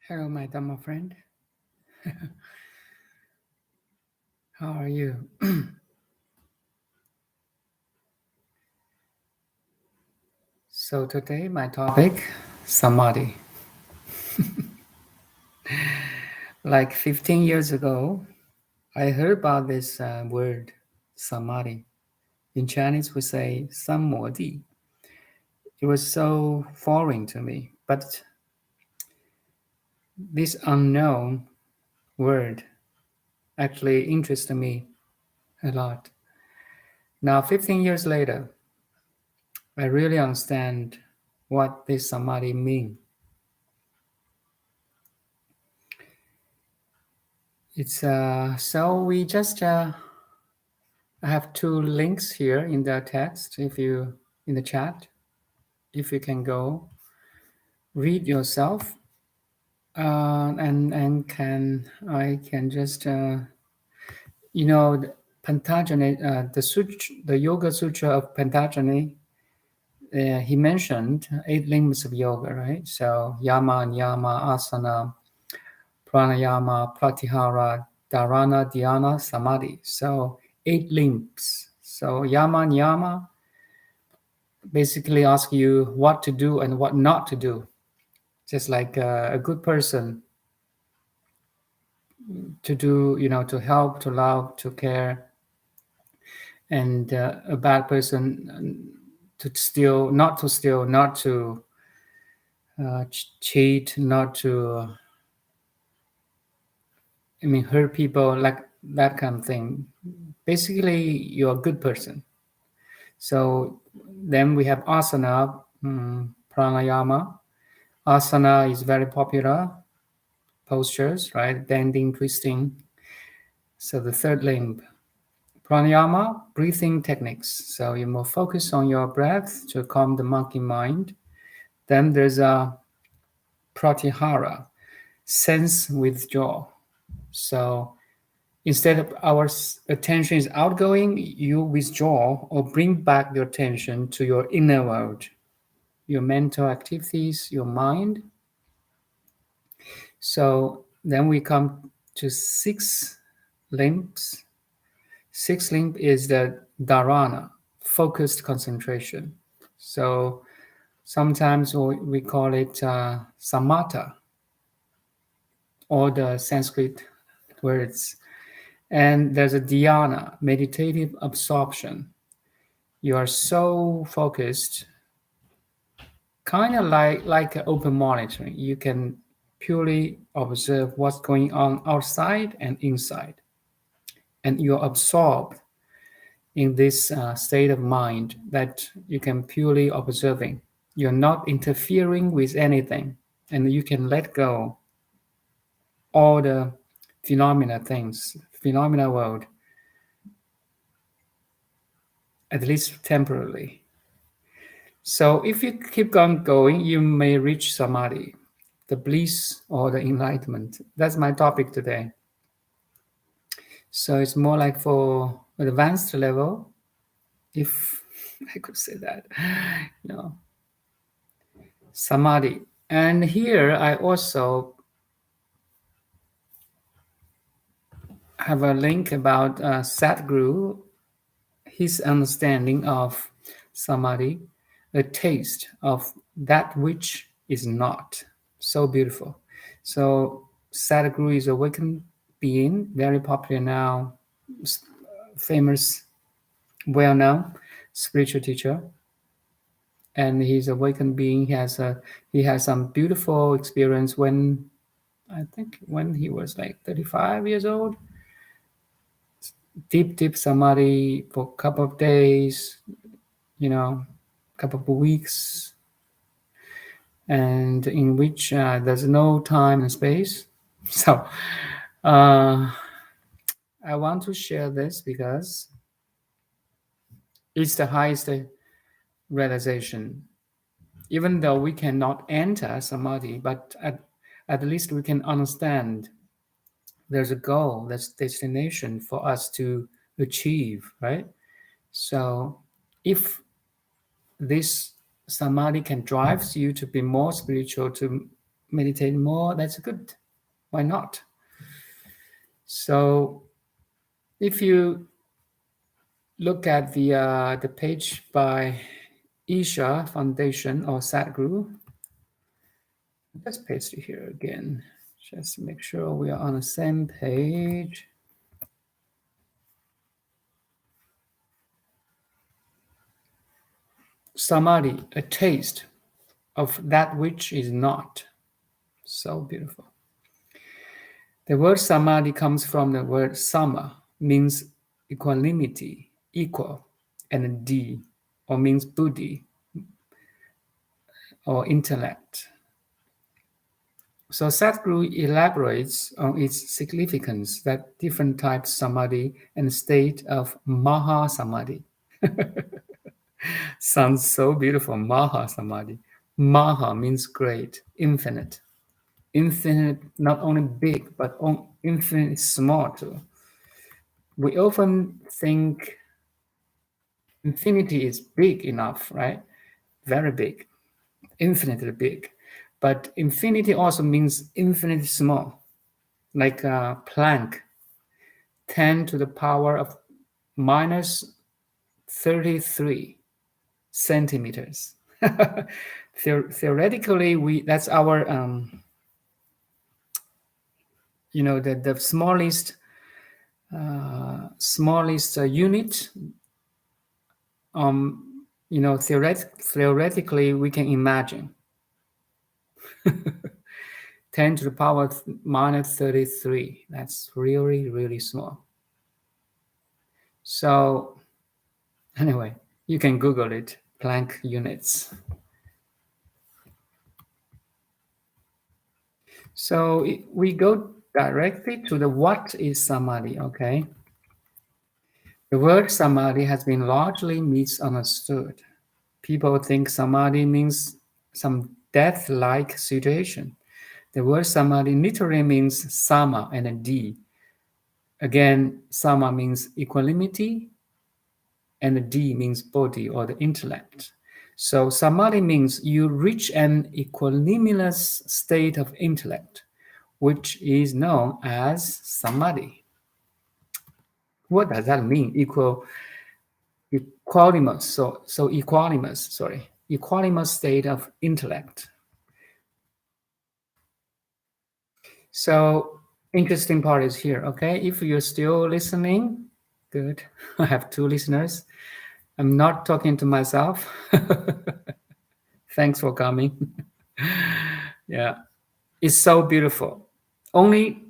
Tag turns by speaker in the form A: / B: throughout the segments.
A: Hello, my Dhamma friend. How are you? So today my topic, Samadhi. Like 15 years ago, I heard about this word, Samadhi. In Chinese, we say Samadhi. It was so foreign to me, but this unknown word actually interested me a lot. Now, 15 years later, I really understand what this Samadhi means. It's so we just I have two links here in the text. If you in the chat, if you can go read yourself, and can I can just the Pantajani, the Yoga Sutra of Pantajani. He mentioned 8 limbs of yoga, right? So yama, niyama, asana, pranayama, pratyahara, dharana, dhyana, samadhi. So 8 limbs. So yama, niyama basically ask you what to do and what not to do. Just like a good person to do, to help, to love, to care, and a bad person to steal, not to cheat, not to, hurt people, like that kind of thing. Basically, you're a good person. So then we have asana, pranayama. Asana is very popular postures, right? Bending, twisting. So the third limb, pranayama, breathing techniques. So you're more focused on your breath to calm the monkey mind. Then there's a pratyahara, sense withdrawal. So instead of our attention is outgoing, you withdraw or bring back your attention to your inner world, your mental activities, your mind. So then we come to 6 limbs. 6th limb is the dharana, focused concentration. So sometimes we call it samatha, or the Sanskrit words. And there's a dhyana, meditative absorption. You are so focused, kind of like open monitoring. You can purely observe what's going on outside and inside. And you're absorbed in this state of mind that you can purely observing. You're not interfering with anything, and you can let go all the phenomena world, at least temporarily. So if you keep on going, you may reach samadhi, the bliss or the enlightenment. That's my topic today. So it's more like for advanced level, if I could say that, samadhi. And here I also have a link about Sadhguru, his understanding of samadhi, a taste of that which is not. So beautiful. So Sadhguru is awakened being, very popular now, famous, well-known spiritual teacher. And he's awakened being. He has some beautiful experience when he was like 35 years old. Deep samadhi for a couple of days, couple of weeks, and in which there's no time and space. So I want to share this because it's the highest realization. Even though we cannot enter samadhi, but at least we can understand there's a goal, there's destination for us to achieve, right? So if this samadhi can drive you to be more spiritual, to meditate more, that's good. Why not? So if you look at the page by Isha Foundation or Sadhguru, let's paste it here again, just to make sure we are on the same page. Samadhi, a taste of that which is not. So beautiful. The word samadhi comes from the word sama, means equanimity, equal, and di, or means buddhi, or intellect. So Sadhguru elaborates on its significance that different types samadhi and state of maha samadhi. Sounds so beautiful, maha samadhi. Maha means great, infinite. Infinite, not only big, but infinite small too. We often think infinity is big enough, right? Very big, infinitely big. But infinity also means infinitely small, like a Planck, 10 to the power of minus 33 centimeters. Theoretically, that's our the smallest unit. Theoretically we can imagine 10 to the power of minus 33. That's really, really small. So anyway, you can Google it, Planck units. So we go directly to the what is samadhi, okay? The word samadhi has been largely misunderstood. People think samadhi means some death-like situation. The word samadhi literally means sama and a D. Again, sama means equanimity, and the D means body or the intellect. So samadhi means you reach an equanimous state of intellect, which is known as samadhi. What does that mean? Equanimous state of intellect. So interesting part is here, okay? If you're still listening, good. I have 2 listeners. I'm not talking to myself. Thanks for coming. Yeah, it's so beautiful. Only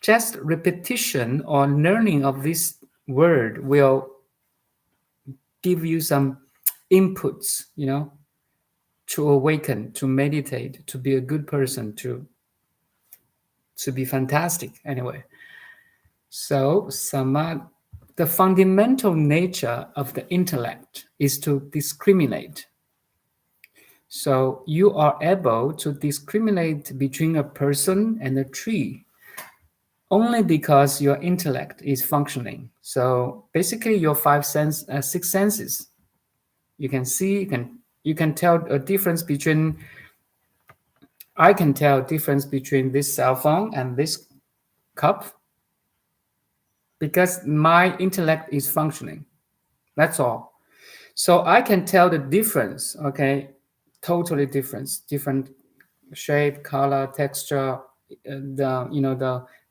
A: just repetition or learning of this word will give you some inputs, to awaken, to meditate, to be a good person, to be fantastic anyway. So the fundamental nature of the intellect is to discriminate. So you are able to discriminate between a person and a tree only because your intellect is functioning. So basically your 6 senses, you can see, you can tell a difference between, I can tell a difference between this cell phone and this cup because my intellect is functioning. That's all. So I can tell the difference, okay? Totally different shape, color, texture.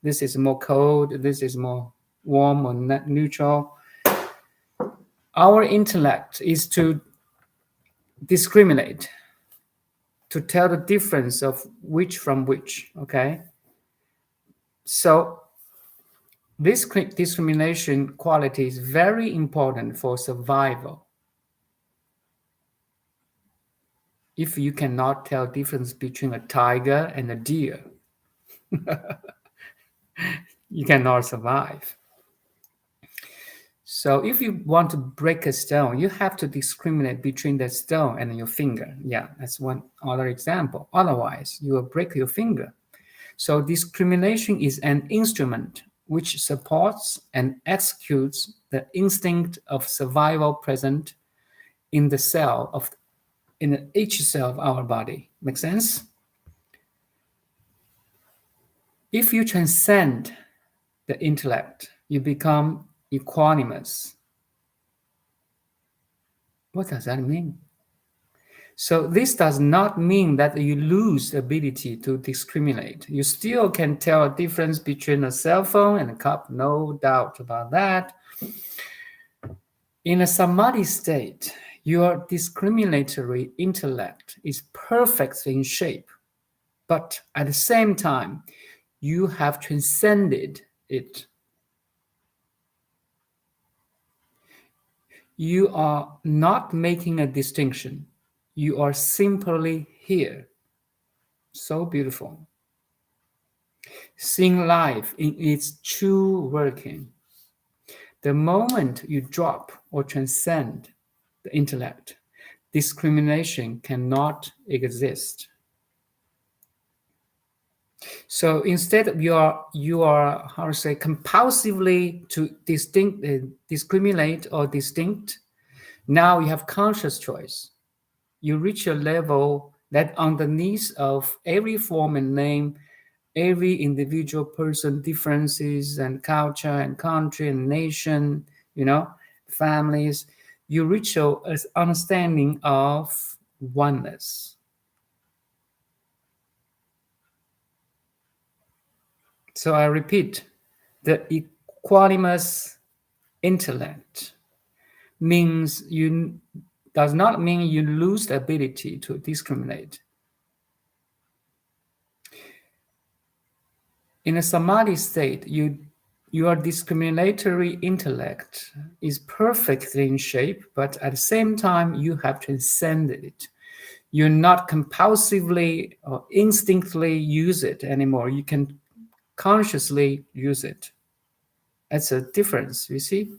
A: This is more cold, this is more warm or neutral. Our intellect is to discriminate, to tell the difference of which from which, okay? So this discrimination quality is very important for survival. If you cannot tell difference between a tiger and a deer, you cannot survive. So if you want to break a stone, you have to discriminate between the stone and your finger. Yeah, that's one other example. Otherwise, you will break your finger. So discrimination is an instrument which supports and executes the instinct of survival present in each cell of our body. Make sense? If you transcend the intellect, you become equanimous. What does that mean? So this does not mean that you lose the ability to discriminate. You still can tell a difference between a cell phone and a cup, no doubt about that. In a samadhi state, your discriminatory intellect is perfectly in shape, but at the same time, you have transcended it. You are not making a distinction. You are simply here. So beautiful. Seeing life in its true working. The moment you drop or transcend the intellect, discrimination cannot exist. So instead, you are how to say compulsively to discriminate or distinct. Now you have conscious choice. You reach a level that underneath of every form and name, every individual person differences and culture and country and nation, families, you reach an understanding of oneness. So I repeat, the equanimous intellect does not mean you lose the ability to discriminate. In a samadhi state, your discriminatory intellect is perfectly in shape, but at the same time, you have transcended it. You're not compulsively or instinctively use it anymore. You can consciously use it. That's a difference, you see?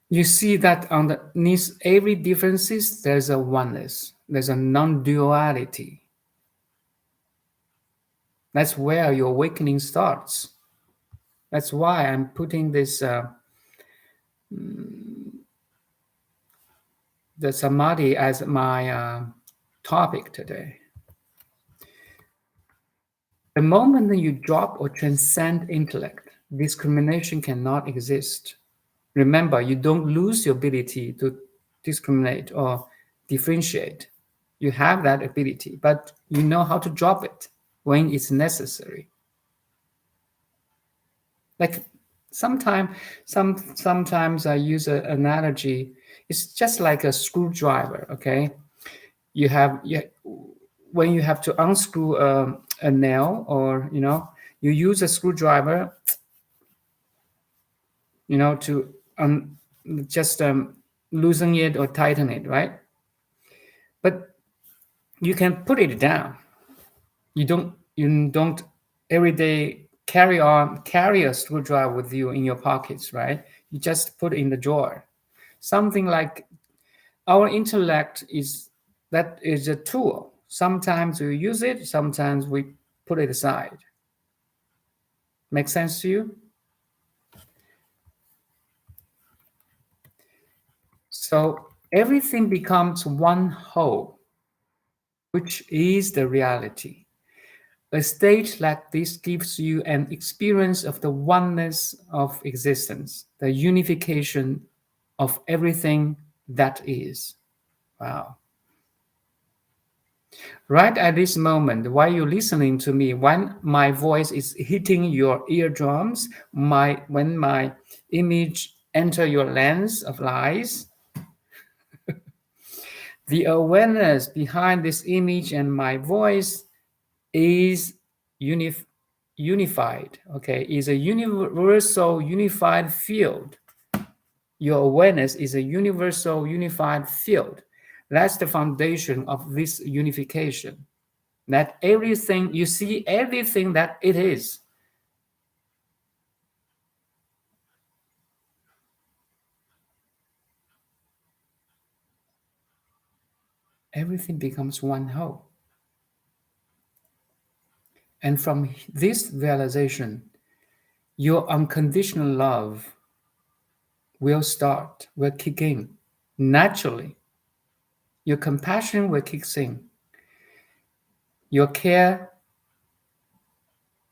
A: You see that underneath every differences, there's a oneness. There's a non-duality. That's where your awakening starts. That's why I'm putting this the samadhi as my topic today. The moment that you drop or transcend intellect, discrimination cannot exist. Remember, you don't lose your ability to discriminate or differentiate. You have that ability, but you know how to drop it when it's necessary. Like sometimes I use an analogy. It's just like a screwdriver. Okay, when you have to unscrew a nail, or you use a screwdriver, to just loosen it or tighten it, right? But you can put it down. You don't every day carry a screwdriver with you in your pockets, right? You just put it in the drawer. Something like our intellect is a tool. Sometimes we use it, sometimes we put it aside. Make sense to you? So everything becomes one whole, which is the reality. A state like this gives you an experience of the oneness of existence, the unification of everything that is. Wow. Right at this moment, while you're listening to me, when my voice is hitting your eardrums, when my image enter your lens of eyes, the awareness behind this image and my voice is unified, okay? Is a universal unified field. Your awareness is a universal unified field. That's the foundation of this unification. That everything, you see everything that it is. Everything becomes one whole. And from this realization, your unconditional love will kick in naturally. Your compassion will kick in. Your care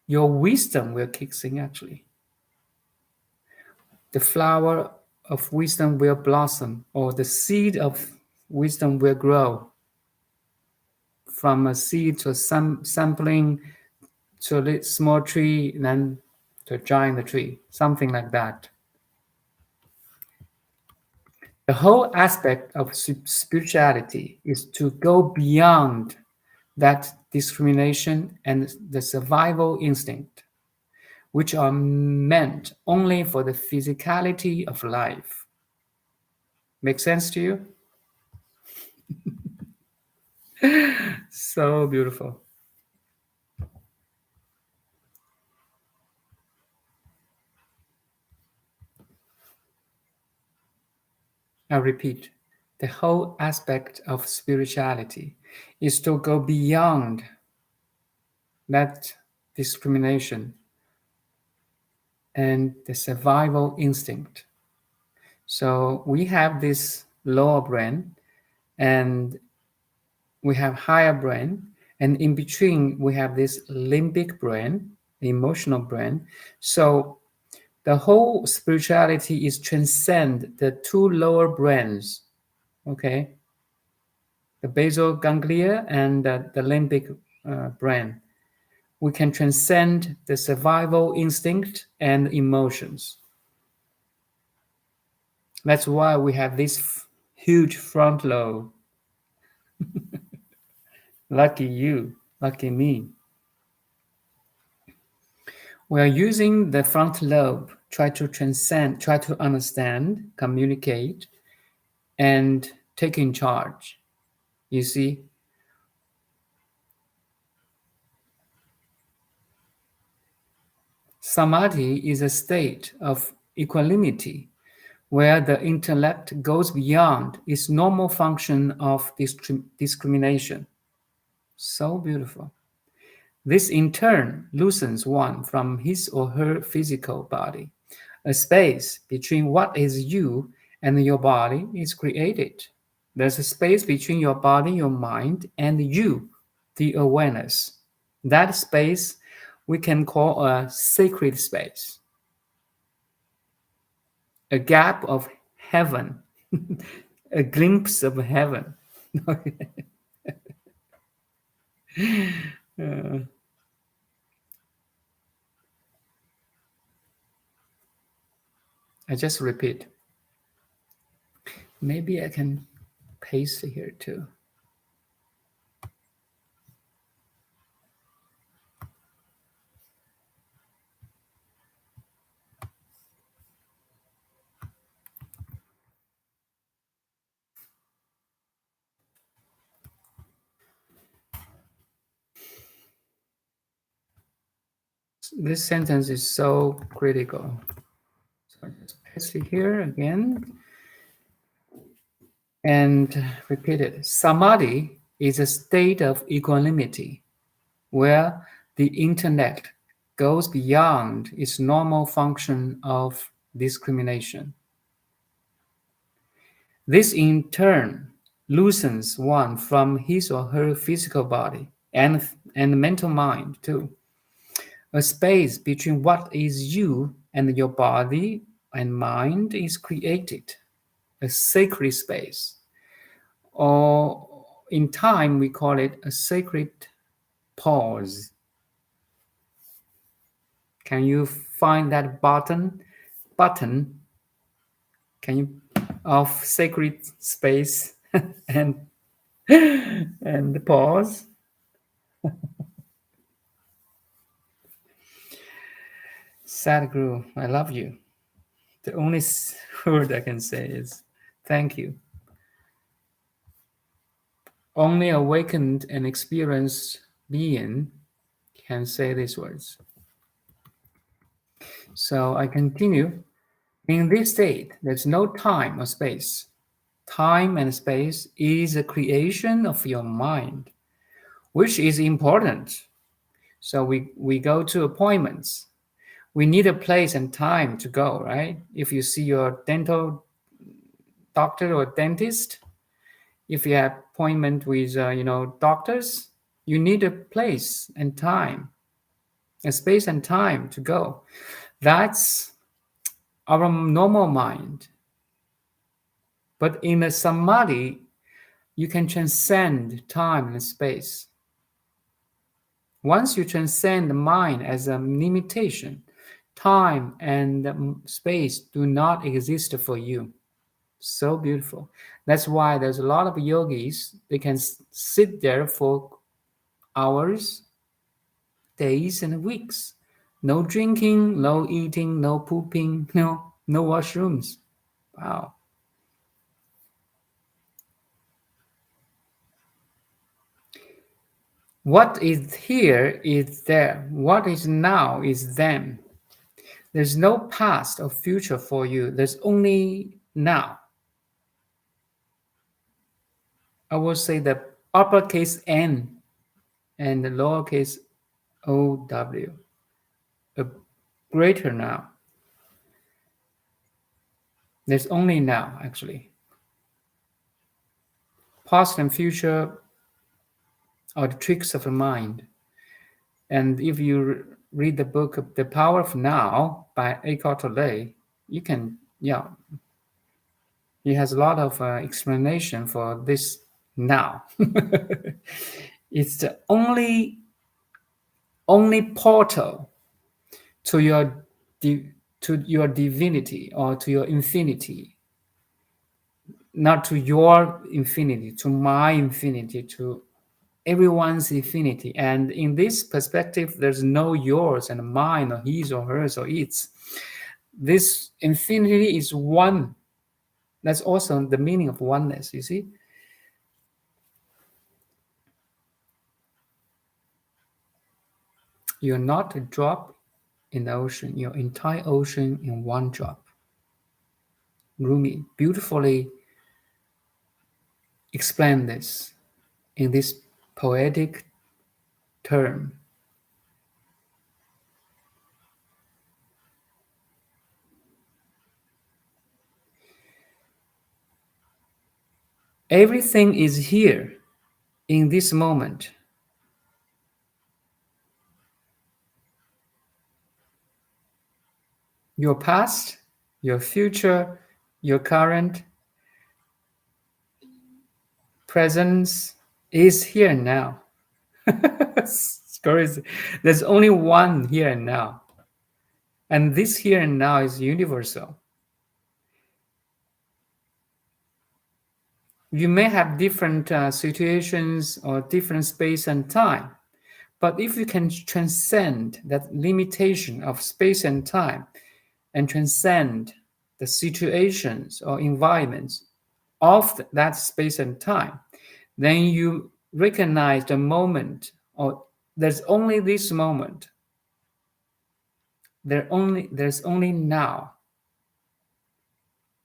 A: your wisdom will kick in actually. The flower of wisdom will blossom, or the seed of wisdom will grow from a seed to a sampling to a small tree, and then to a giant tree, something like that. The whole aspect of spirituality is to go beyond that discrimination and the survival instinct, which are meant only for the physicality of life. Make sense to you? So beautiful. I repeat, the whole aspect of spirituality is to go beyond that discrimination and the survival instinct. So we have this lower brain and we have higher brain, and in between we have this limbic brain, the emotional brain. So the whole spirituality is transcend the two lower brains, okay? The basal ganglia and the limbic brain. We can transcend the survival instinct and emotions. That's why we have this huge front lobe. Lucky you, lucky me. We are using the front lobe, try to transcend, try to understand, communicate, and take in charge. You see? Samadhi is a state of equanimity where the intellect goes beyond its normal function of discrimination. So beautiful. This in turn loosens one from his or her physical body. A space between what is you and your body is created. There's a space between your body, your mind, and you, the awareness. That space we can call a sacred space, a gap of heaven, a glimpse of heaven. I just repeat. Maybe I can paste here too. This sentence is so critical. So I just paste it here again and repeat it. Samadhi is a state of equanimity where the intellect goes beyond its normal function of discrimination. This in turn loosens one from his or her physical body and mental mind too. A space between what is you and your body and mind is created, a sacred space. Or in time, we call it a sacred pause. Can you find that button? Can you of sacred space and pause? Sadhguru, I love you. The only word I can say is thank you. Only awakened and experienced being can say these words. So I continue. In this state, there's no time or space. Time and space is a creation of your mind, which is important. So we go to appointments. We need a place and time to go, right? If you see your dental doctor or dentist, if you have appointment with doctors, you need a place and time. and space and time to go. That's our normal mind. But in a samadhi, you can transcend time and space. Once you transcend the mind as a limitation, time and space do not exist for you. So beautiful. That's why there's a lot of yogis, they can sit there for hours, days, and weeks. No drinking, no eating, no pooping, no washrooms. Wow. What is here is there. What is now is then. There's no past or future for you. There's only now. I will say the uppercase N and the lowercase OW. A greater now. There's only now, actually. Past and future are the tricks of the mind. And if you read the book The Power of Now by Eckhart Tolle, you can, he has a lot of explanation for this now. It's the only portal to your divinity or to your infinity, not to your infinity, to my infinity, to everyone's infinity. And in this perspective, there's no yours and mine or his or hers or its. This infinity is one. That's also the meaning of oneness, you see. You're not a drop in the ocean, your entire ocean in one drop. Rumi beautifully explained this in this poetic term. Everything is here in this moment. Your past, your future, your current, presence is here now. It's crazy. There's only one here and now. And this here and now is universal. You may have different situations or different space and time, but if you can transcend that limitation of space and time and transcend the situations or environments of that space and time, then you recognize the moment, or there's only this moment. There's only now.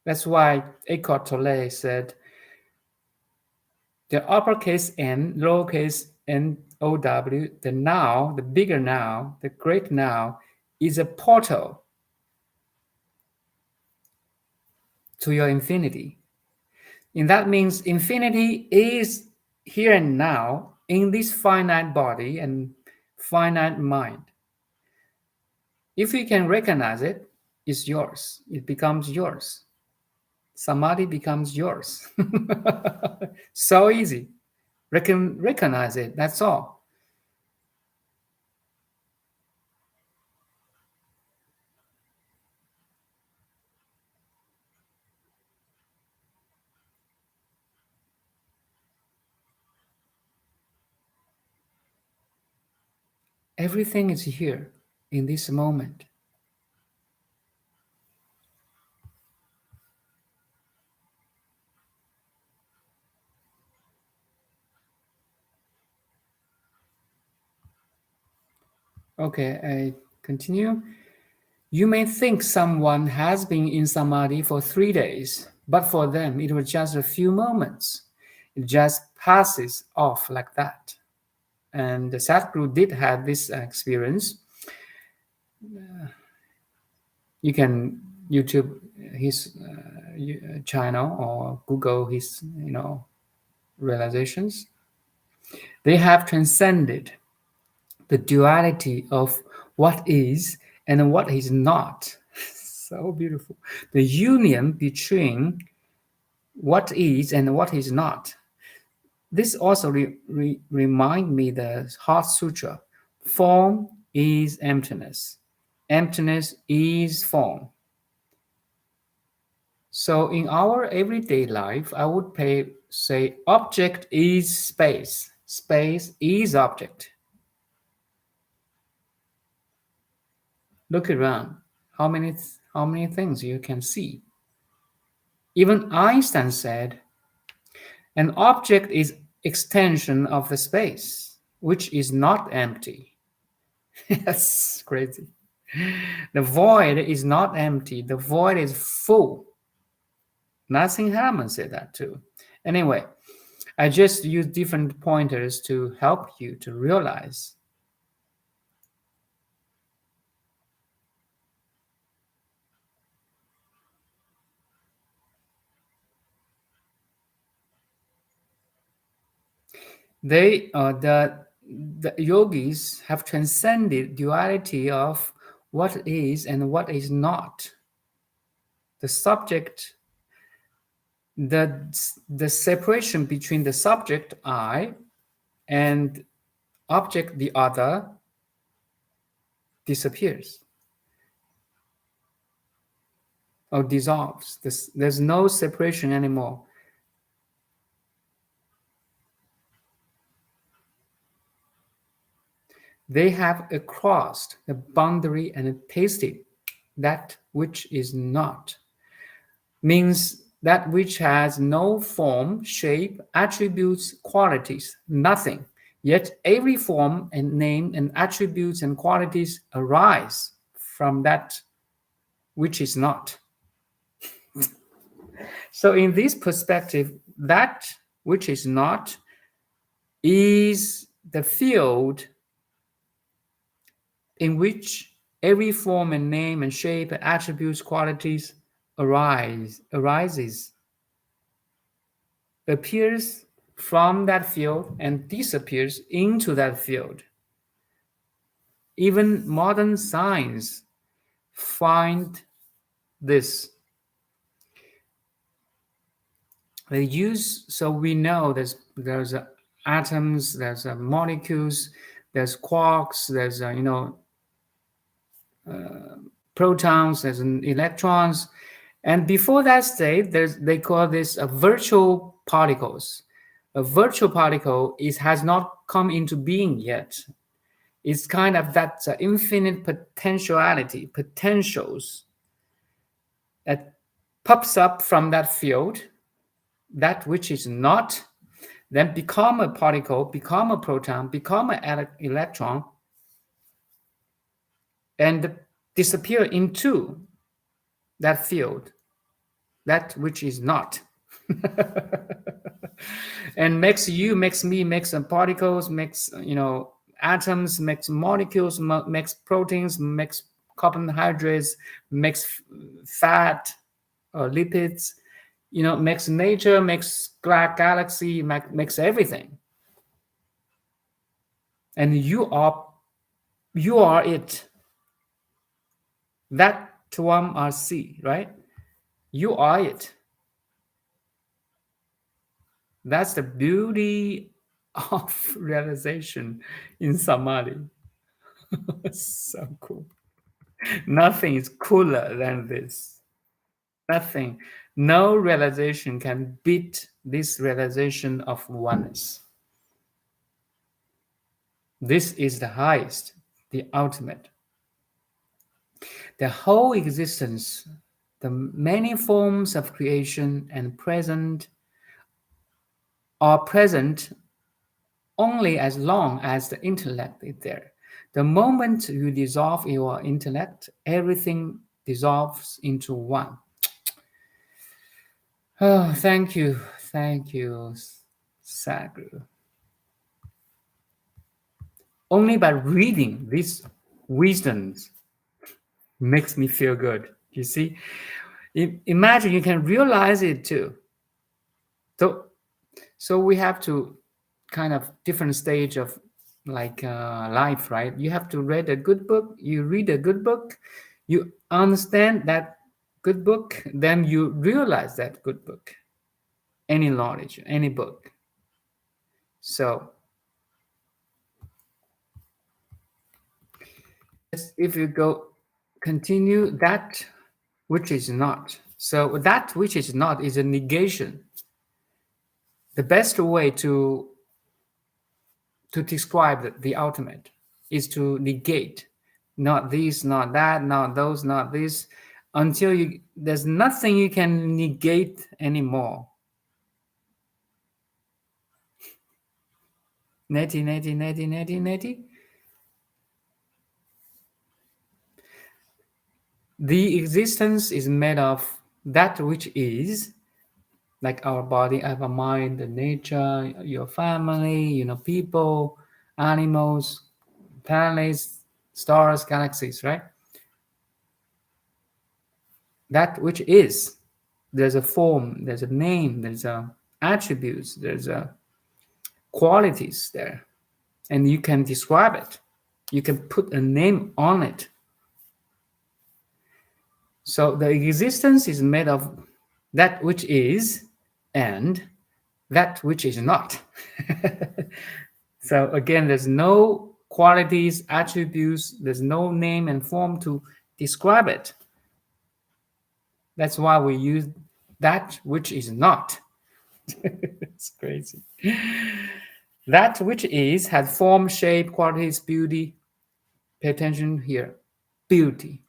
A: That's why Eckhart Tolle said, the uppercase N, lowercase n O W, the now, the bigger now, the great now, is a portal to your infinity. And that means infinity is here and now in this finite body and finite mind. If you can recognize it, it's yours. It becomes yours. Samadhi becomes yours. So easy. Recognize it, that's all. Everything is here in this moment. Okay, I continue. You may think someone has been in Samadhi for 3 days, but for them it was just a few moments. It just passes off like that. And the Sadhguru did have this experience. You can YouTube his channel or Google his, realizations. They have transcended the duality of what is and what is not. So beautiful. The union between what is and what is not. This also remind me the Heart Sutra. Form is emptiness. Emptiness is form. So in our everyday life, I would say object is space. Space is object. Look around. How many things you can see? Even Einstein said, an object is extension of the space, which is not empty. That's crazy. The void is not empty. The void is full. Nassim Haramein said that too. Anyway, I just use different pointers to help you to realize. The yogis have transcended duality of what is and what is not. The subject, the separation between the subject I and object the other disappears or dissolves. There's no separation anymore. They have crossed the boundary and tasted that which is not. Means that which has no form, shape, attributes, qualities, nothing. Yet every form and name and attributes and qualities arise from that which is not. So in this perspective, that which is not is the field in which every form and name and shape and attributes, qualities arises, appears from that field and disappears into that field. Even modern science find this. They use, so we know there's atoms, there's molecules, there's quarks, there's protons, there's electrons, and before that state, they call this virtual particles. A virtual particle has not come into being yet. It's kind of that infinite potentials that pops up from that field, that which is not, then become a particle, become a proton, become an electron, and disappear into that field, that which is not. And makes you, makes me, makes particles, makes atoms, makes molecules, makes proteins, makes carbohydrates, makes fat or lipids, makes nature, makes galaxy, makes everything. And you are it. That tuam arsi, right? You are it. That's the beauty of realization in Samadhi. So cool. Nothing is cooler than this. Nothing. No realization can beat this realization of oneness. This is the highest, the ultimate. The whole existence, the many forms of creation and present are present only as long as the intellect is there. The moment you dissolve your intellect, everything dissolves into one. Oh, thank you, Sadhguru. Only by reading these wisdoms makes me feel good. You see, imagine you can realize it too. So we have to kind of different stage of like life, right? You have to read a good book. You read a good book, you understand that good book, then you realize that good book, any knowledge, any book. So if you go continue, that which is not. So that which is not is a negation. The best way to describe the ultimate is to negate, not this, not that, not those, not this, until you there's nothing you can negate anymore. Neti. The existence is made of that which is, like our body, our mind, the nature, your family, people, animals, planets, stars, galaxies, right? That which is, there's a form, there's a name, there's a attributes, there's a qualities there, and you can describe it, you can put a name on it. So the existence is made of that which is and that which is not. So again, there's no qualities, attributes, there's no name and form to describe it. That's why we use that which is not. It's crazy. That which is has form, shape, qualities, beauty. Pay attention here. Beauty.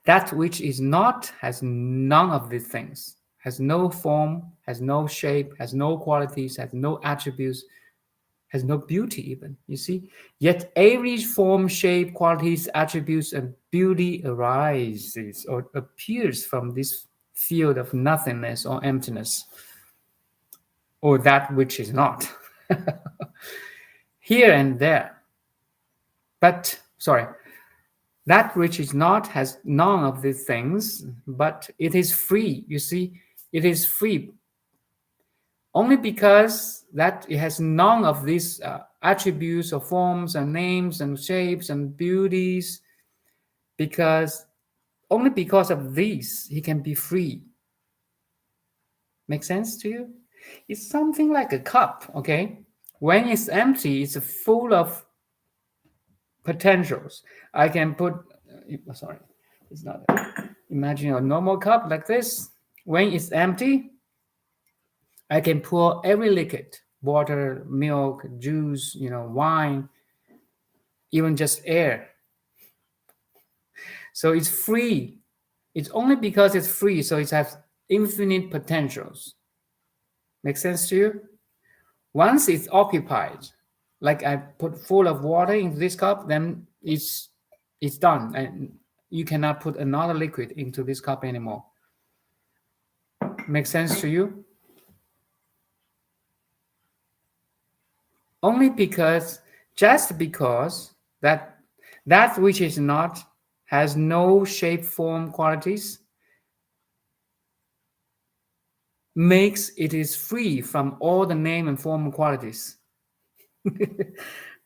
A: That which is not has none of these things. Has no form, has no shape, has no qualities, has no attributes, has no beauty even. You see? Yet every form, shape, qualities, attributes, and beauty arises or appears from this field of nothingness or emptiness, or that which is not. Here and there. But, sorry, that which is not has none of these things, but it is free. You see, it is free only because that it has none of these attributes or forms and names and shapes and beauties, because only because of these he can be free. Make sense to you? It's something like a cup, okay? When it's empty, it's full of potentials. I can put, sorry, it's not. Imagine a normal cup like this. When it's empty, I can pour every liquid, water, milk, juice, wine, even just air. So it's free. It's only because it's free, so it has infinite potentials. Make sense to you? Once it's occupied, like I put full of water into this cup, then it's done, and you cannot put another liquid into this cup anymore. Make sense to you? Only because, just because that which is not has no shape, form, qualities, makes it is free from all the name and form and qualities.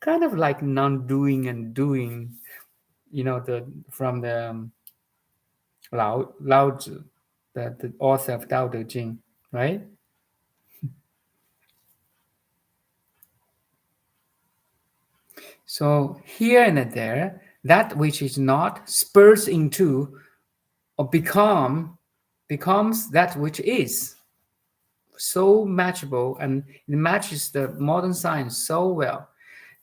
A: Kind of like non-doing and doing, from the Lao Tzu, the author of Tao Te Ching, right? So here and there, that which is not spurs into or becomes that which is. So matchable, and it matches the modern science so well.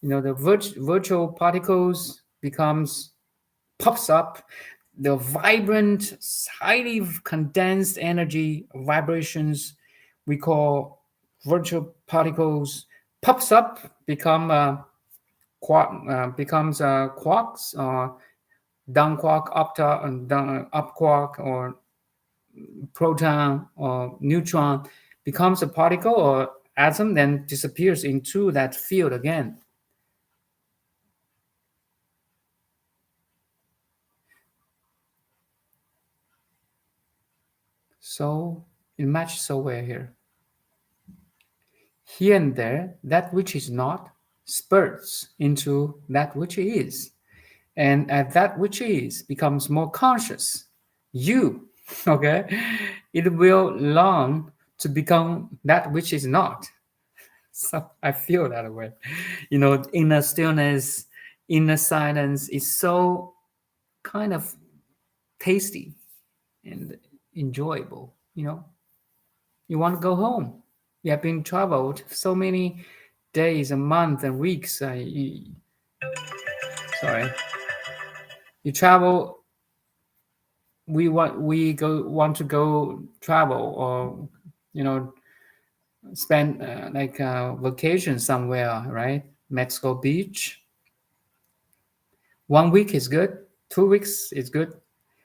A: The virtual particles pops up, the vibrant, highly condensed energy vibrations we call virtual particles pops up, becomes quarks, or down quark, up quark, or proton or neutron, becomes a particle or atom, then disappears into that field again. So it matches so well here. Here and there, that which is not spurts into that which is. And as that which is becomes more conscious, you, okay, it will long to become that which is not. So I feel that way. Inner stillness, inner silence is so kind of tasty and enjoyable. You want to go home. You have been traveled so many days, a month, and weeks. Sorry, you travel. Want to go travel, or spend like a vacation somewhere, right? Mexico Beach. 1 week is good. 2 weeks is good.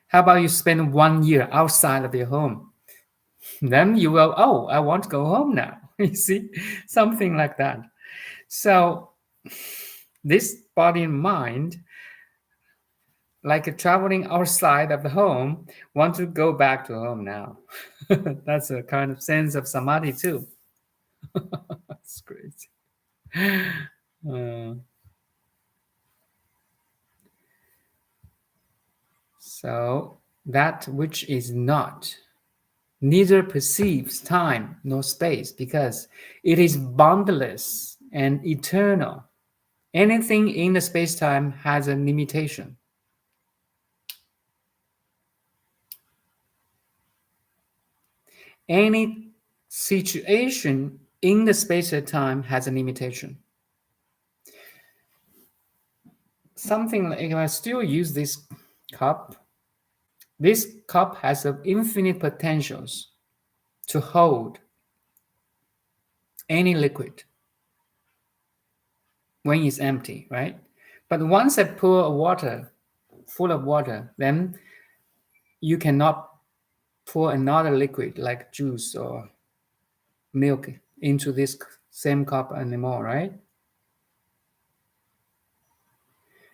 A: How about you spend 1 year outside of your home? Then you will, oh, I want to go home now. You see, something like that. So this body and mind, like traveling outside of the home, want to go back to home now. That's a kind of sense of samadhi too. That's crazy. So that which is not neither perceives time nor space, because it is boundless and eternal. Anything in the space-time has a limitation. Any situation in the space-time has a limitation. Something like, if I still use this cup, this cup has infinite potentials to hold any liquid when it's empty, right? But once I pour water, full of water, then you cannot pour another liquid like juice or milk into this same cup anymore, right?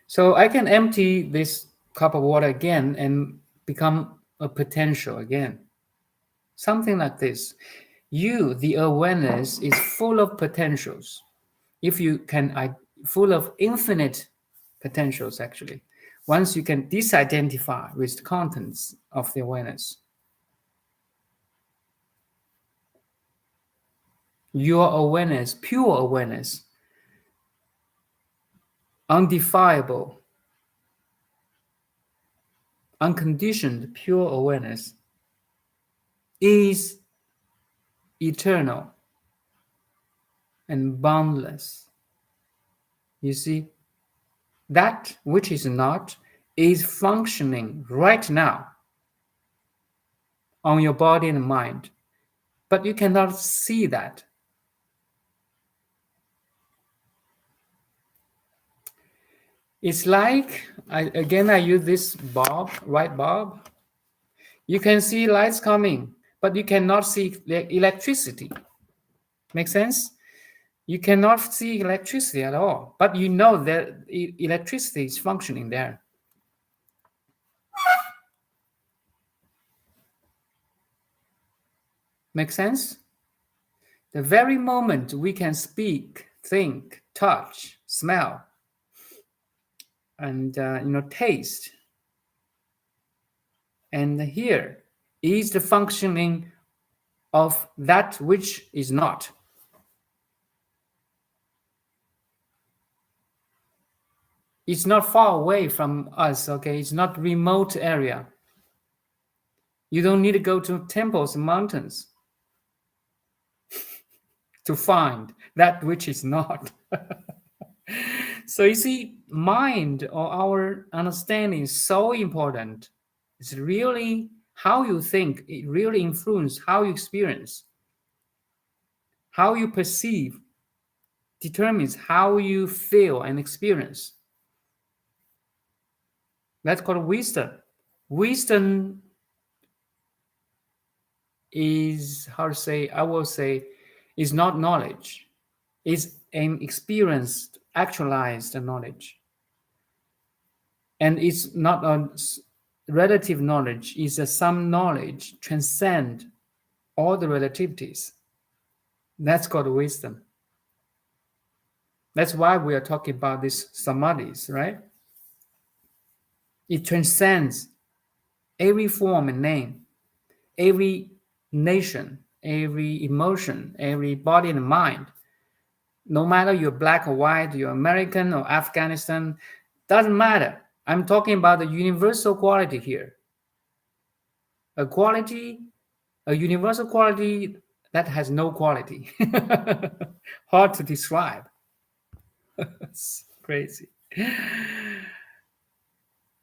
A: So I can empty this cup of water again and become a potential again. Something like this. You, the awareness, is full of potentials. If you can, full of infinite potentials, actually. Once you can disidentify with the contents of the awareness, your awareness, pure awareness, undefiable, unconditioned pure awareness is eternal and boundless. You see, that which is not is functioning right now on your body and mind, but you cannot see that. It's like, I use this bulb, white bulb. You can see lights coming, but you cannot see electricity. Make sense? You cannot see electricity at all, but you know that electricity is functioning there. Make sense? The very moment we can speak, think, touch, smell, and taste, and hear, is the functioning of that which is not. It's not far away from us, okay? It's not remote area. You don't need to go to temples and mountains to find that which is not. So you see, mind or our understanding is so important. It's really how you think. It really influences how you experience. How you perceive determines how you feel and experience. That's called wisdom. Wisdom is, I will say, is not knowledge. It's an experienced, actualized knowledge. And it's not a relative knowledge. It's some knowledge transcend all the relativities. That's called wisdom. That's why we are talking about these samadhis, right? It transcends every form and name, every nation, every emotion, every body and mind. No matter you're black or white, you're American or Afghanistan, doesn't matter. I'm talking about the universal quality here. A quality, a universal quality that has no quality. Hard to describe. It's crazy.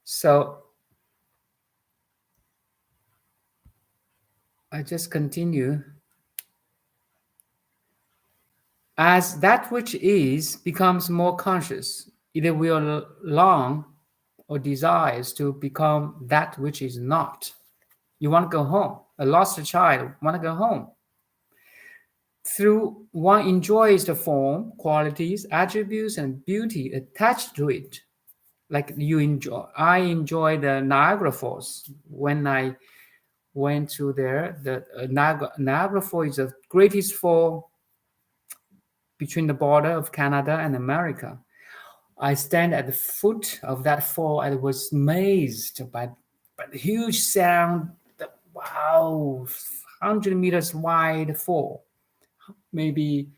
A: So I just continue. As that which is becomes more conscious, it will long or desires to become that which is not. You want to go home. A lost child want to go home. Through one enjoys the form, qualities, attributes, and beauty attached to it. Like you enjoy, I enjoy the Niagara Falls. When I went to there, the Niagara Falls is the greatest fall between the border of Canada and America. I stand at the foot of that fall and was amazed by the huge sound. The, wow, 100 meters wide fall, maybe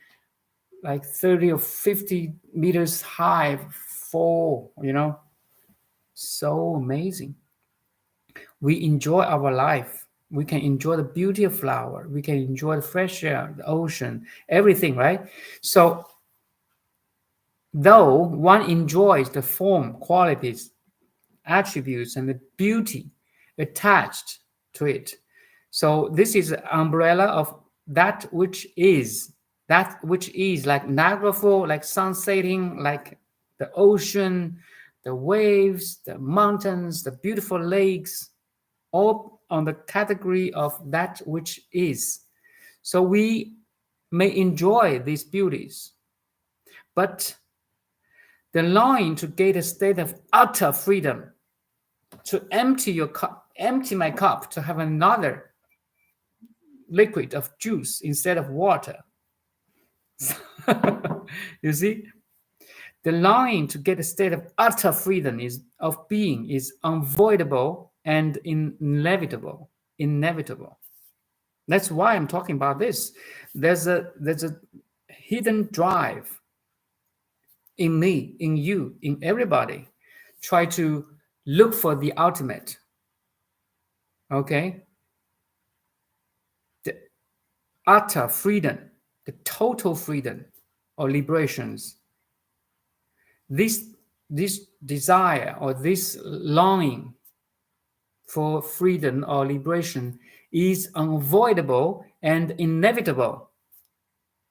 A: like 30 or 50 meters high fall, so amazing. We enjoy our life. We can enjoy the beauty of flower. We can enjoy the fresh air, the ocean, everything, right? So though one enjoys the form, qualities, attributes, and the beauty attached to it. So this is an umbrella of that which is like Niagara Falls, like sun setting, like the ocean, the waves, the mountains, the beautiful lakes, all on the category of that which is. So we may enjoy these beauties, but the longing to get a state of utter freedom, to empty your cup, empty my cup, to have another liquid of juice instead of water. You see, the longing to get a state of utter freedom of being is unavoidable and inevitable. That's why I'm talking about this. There's a hidden drive in me, in you, in everybody. Try to look for the ultimate. Okay? The utter freedom, the total freedom or liberations. This desire or this longing for freedom or liberation is unavoidable and inevitable.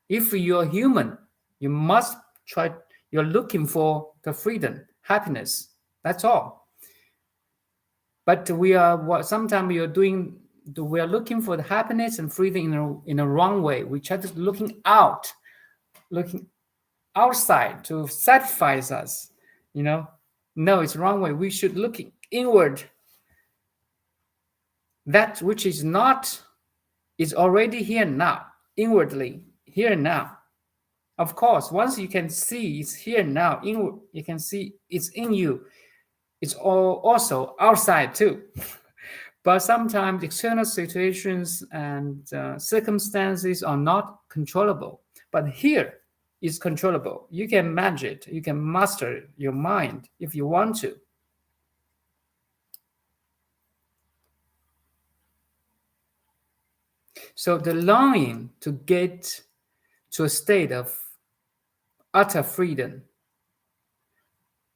A: If you're human, you must try, you're looking for the freedom, happiness. That's all. But sometimes we are looking for the happiness and freedom in a wrong way. We try to looking outside to satisfy us, No, it's wrong way. We should look inward. That which is not is already here now, inwardly, here now. Of course, once you can see it's here now, inward, you can see it's in you. It's also outside too. But sometimes external situations and circumstances are not controllable. But here is controllable. You can manage it. You can master your mind if you want to. So the longing to get to a state of utter freedom,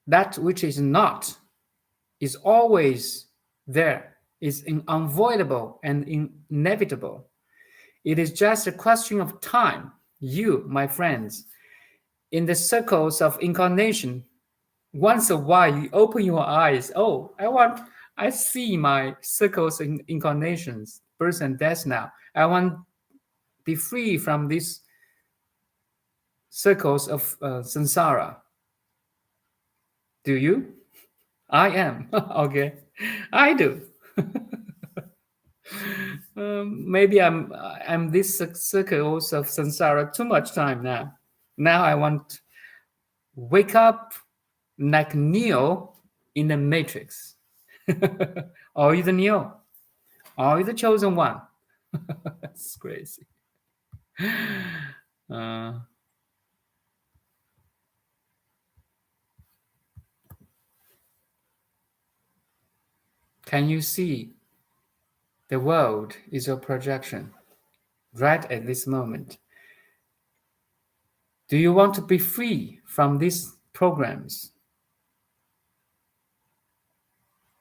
A: that which is not, is always there, is unavoidable and inevitable. It is just a question of time. You, my friends, in the circles of incarnation, once a while you open your eyes. Oh, I see my circles in incarnations, birth and death now. I want to be free from these circles of samsara. Do you? I am. Okay, I do. Maybe I'm this circles of samsara too much time now. Now I want to wake up like Neo in the Matrix. Are you the Neo? Are you the chosen one? That's crazy. Uh, can you see the world is your projection right at this moment? Do you want to be free from these programs?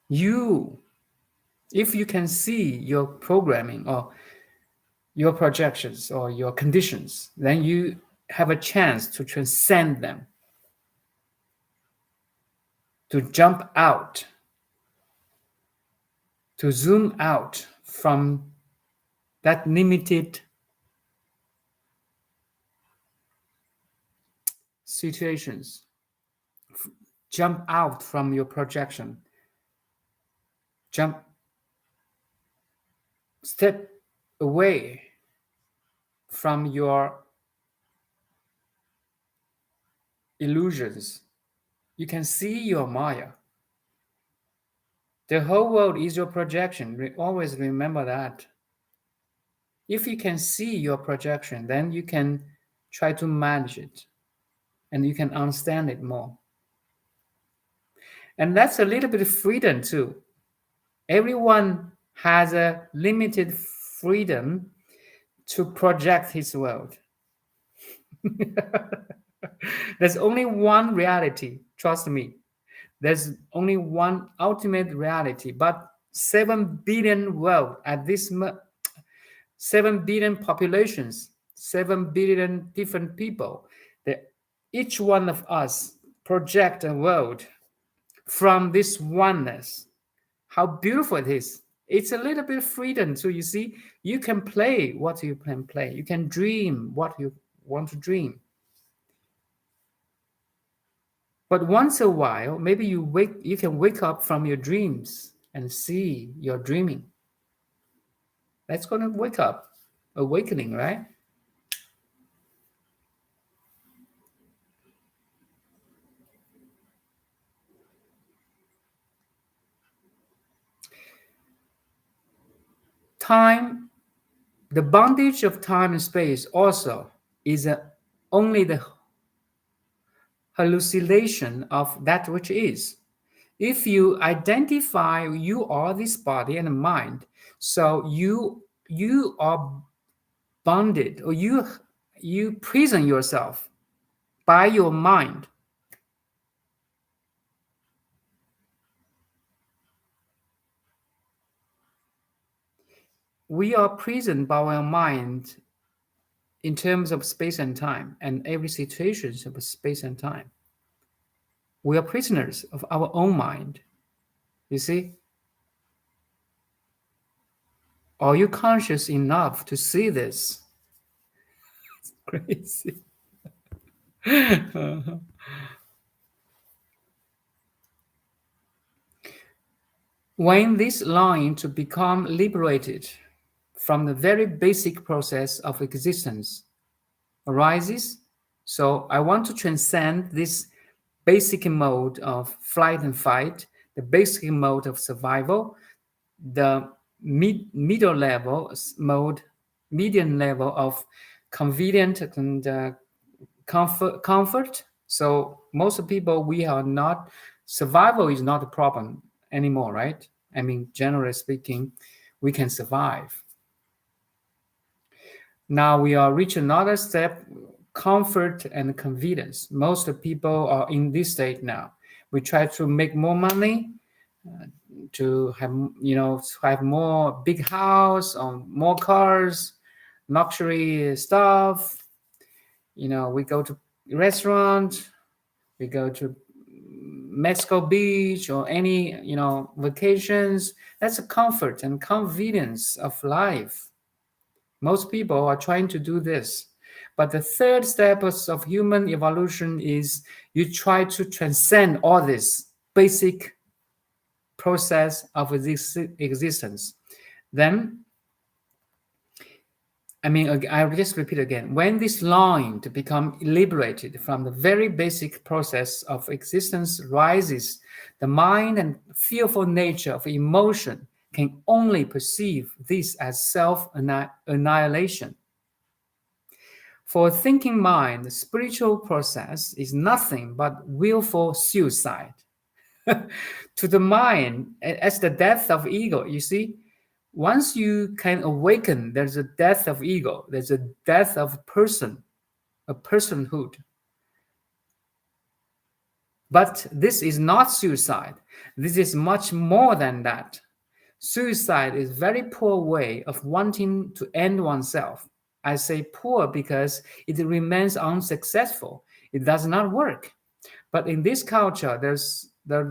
A: If you can see your programming or your projections or your conditions, then you have a chance to transcend them, to jump out, to zoom out from that limited situations, jump out from your projection, step away from your illusions. You can see your Maya. The whole world is your projection. Always remember that. If you can see your projection, then you can try to manage it and you can understand it more. And that's a little bit of freedom too. Everyone has a limited freedom to project his world. There's only one reality, trust me. There's only one ultimate reality, but 7 billion world at this 7 billion populations, 7 billion different people. Each one of us project a world from this oneness. How beautiful it is. It's a little bit of freedom. So you see, you can play what you can play. You can dream what you want to dream. But once a while, maybe you can wake up from your dreams and see your dreaming. That's going to wake up, awakening, right? Time, the bondage of time and space also is only the hallucination of that which is. If you identify you are this body and mind, so you are bonded, or you prison yourself by your mind. We are prisoned by our mind in terms of space and time, and every situation of space and time. We are prisoners of our own mind. You see? Are you conscious enough to see this? It's crazy. When this longing to become liberated from the very basic process of existence arises, so I want to transcend this basic mode of flight and fight, the basic mode of survival, the middle level mode, median level of convenient and comfort. So most people, we are not, survival is not a problem anymore, right? I mean, generally speaking, we can survive. Now we are reaching another step, comfort and convenience. Most people are in this state now. We try to make more money, to have more big house or more cars, luxury stuff. We go to restaurant, we go to Mexico Beach or any vacations. That's a comfort and convenience of life. Most people are trying to do this. But the third step of human evolution is you try to transcend all this basic process of existence. Then I'll just repeat again. When this longing to become liberated from the very basic process of existence rises, the mind and fearful nature of emotion can only perceive this as self-annihilation. For a thinking mind, the spiritual process is nothing but willful suicide. To the mind, as the death of ego, you see, once you can awaken, there's a death of ego, there's a death of person, a personhood. But this is not suicide. This is much more than that. Suicide is a very poor way of wanting to end oneself. I say poor because it remains unsuccessful. It does not work. But in this culture, there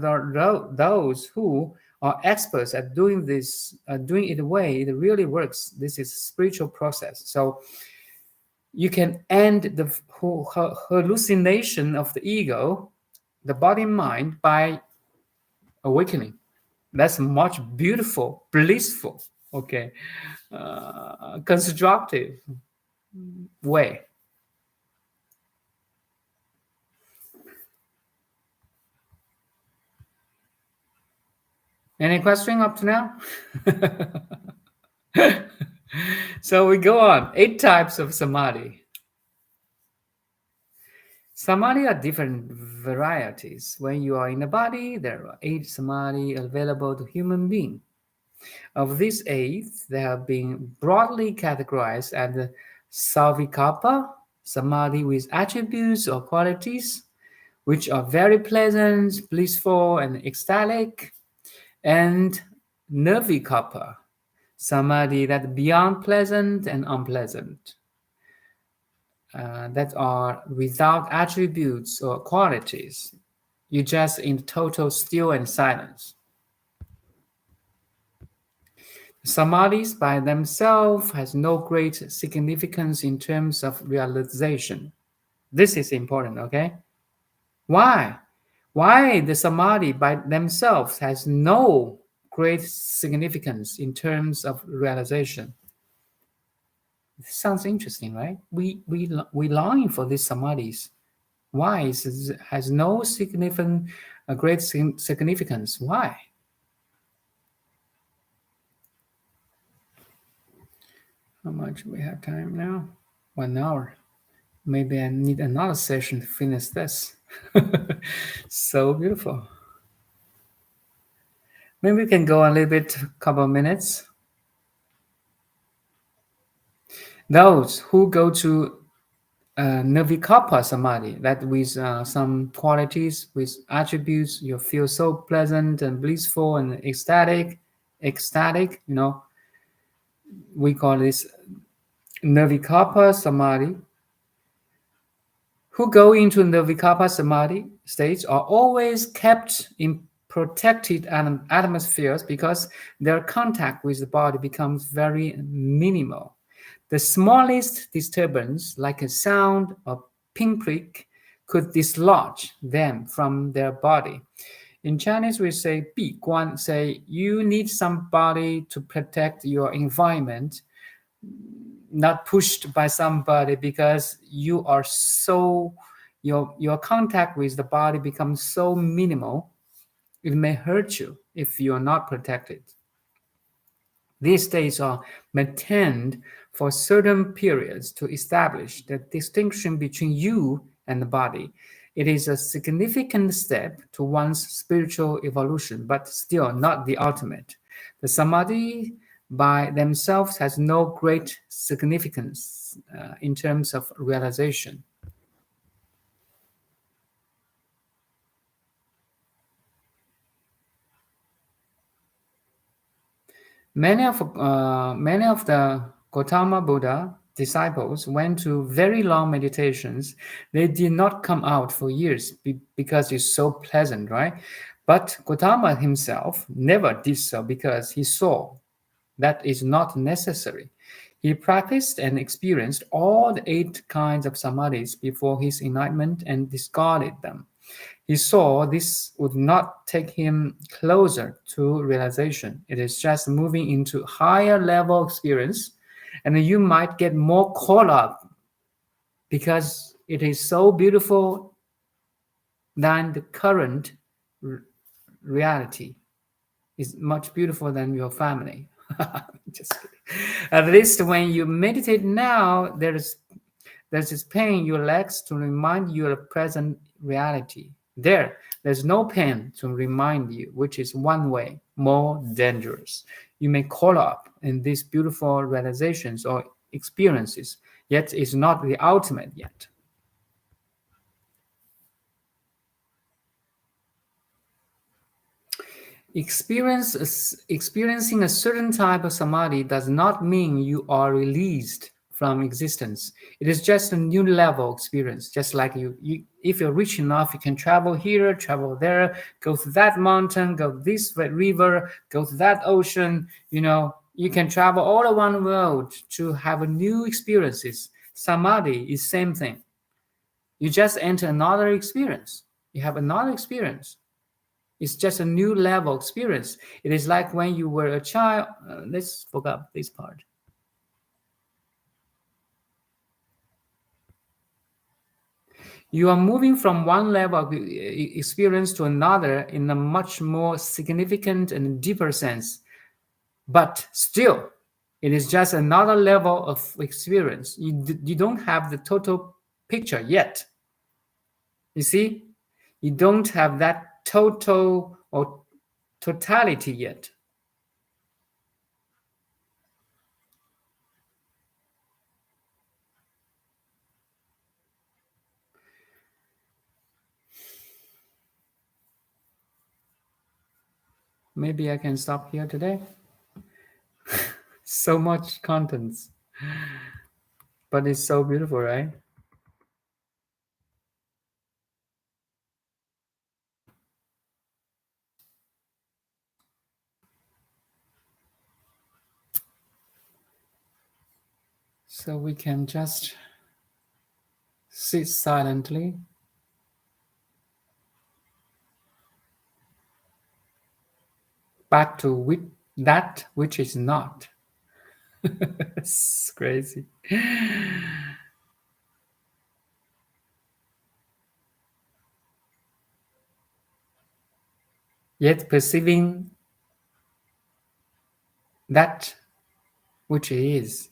A: are those who are experts at doing this, doing it the way it really works. This is spiritual process. So you can end the hallucination of the ego, the body and mind, by awakening. That's much beautiful, blissful, okay, constructive way. Any question up to now? So we go on. 8 types of samadhi. Samadhi are different varieties. When you are in the body, there are 8 samadhi available to human being. Of these 8, they have been broadly categorized as the savikapa, samadhi with attributes or qualities, which are very pleasant, blissful, and ecstatic, and nirvikapa, samadhi that beyond pleasant and unpleasant, that are without attributes or qualities. You just in total still and silence. Samadhis by themselves has no great significance in terms of realization. This is important, okay? Why? Why the samadhi by themselves has no great significance in terms of realization? This sounds interesting, right? We longing for these samadhis. Why? It has no significant, great significance. Why? How much we have time now? 1 hour. Maybe I need another session to finish this. So beautiful. Maybe we can go a little bit, couple of minutes. Those who go to nirvikapa samadhi, that with some qualities, with attributes, you feel so pleasant and blissful and ecstatic, we call this nirvikapa samadhi. Who go into nirvikapa samadhi states are always kept in protected atmospheres because their contact with the body becomes very minimal. The smallest disturbance, like a sound or pinprick, could dislodge them from their body. In Chinese, we say 闭关, say you need somebody to protect your environment, not pushed by somebody, because you are so, your contact with the body becomes so minimal, it may hurt you if you are not protected. These states are maintained for certain periods to establish the distinction between you and the body. It is a significant step to one's spiritual evolution, but still not the ultimate. The samadhi by themselves has no great significance in terms of realization. Many of the Gautama Buddha disciples went to very long meditations. They did not come out for years because it's so pleasant, right? But Gautama himself never did so because he saw that is not necessary. He practiced and experienced all the 8 kinds of samadhis before his enlightenment and discarded them. He saw this would not take him closer to realization. It is just moving into higher level experience, And you might get more caught up because it is so beautiful than the current reality. Is much beautiful than your family. Just kidding. At least when you meditate now, there's this pain in your legs to remind you of present reality. There's no pain to remind you, which is one way more dangerous. You may caught up in these beautiful realizations or experiences, yet it's not the ultimate yet. Experiencing a certain type of samadhi does not mean you are released from existence. It is just a new level experience. Just like if you're rich enough, you can travel here, travel there, go to that mountain, go this river, go to that ocean. You can travel all around the world to have a new experiences. Samadhi is same thing. You just enter another experience. You have another experience. It's just a new level experience. It is like when you were a child. Let's forget this part. You are moving from one level of experience to another in a much more significant and deeper sense. But still, it is just another level of experience. You don't have the total picture yet. You see? You don't have that total or totality yet. Maybe I can stop here today. So much contents, but it's so beautiful, right? So we can just sit silently, back to that which is not. It's crazy. Yet perceiving that which is.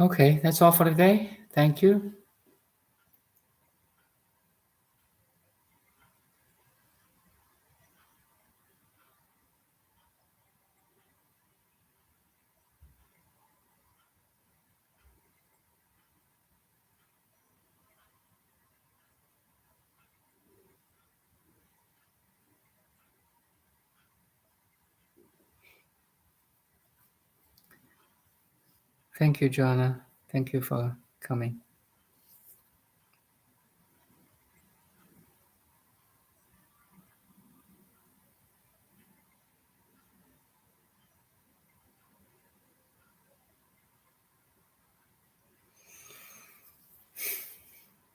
A: Okay, that's all for today. Thank you. Thank you, Joanna. Thank you for coming.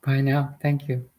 A: Bye now. Thank you.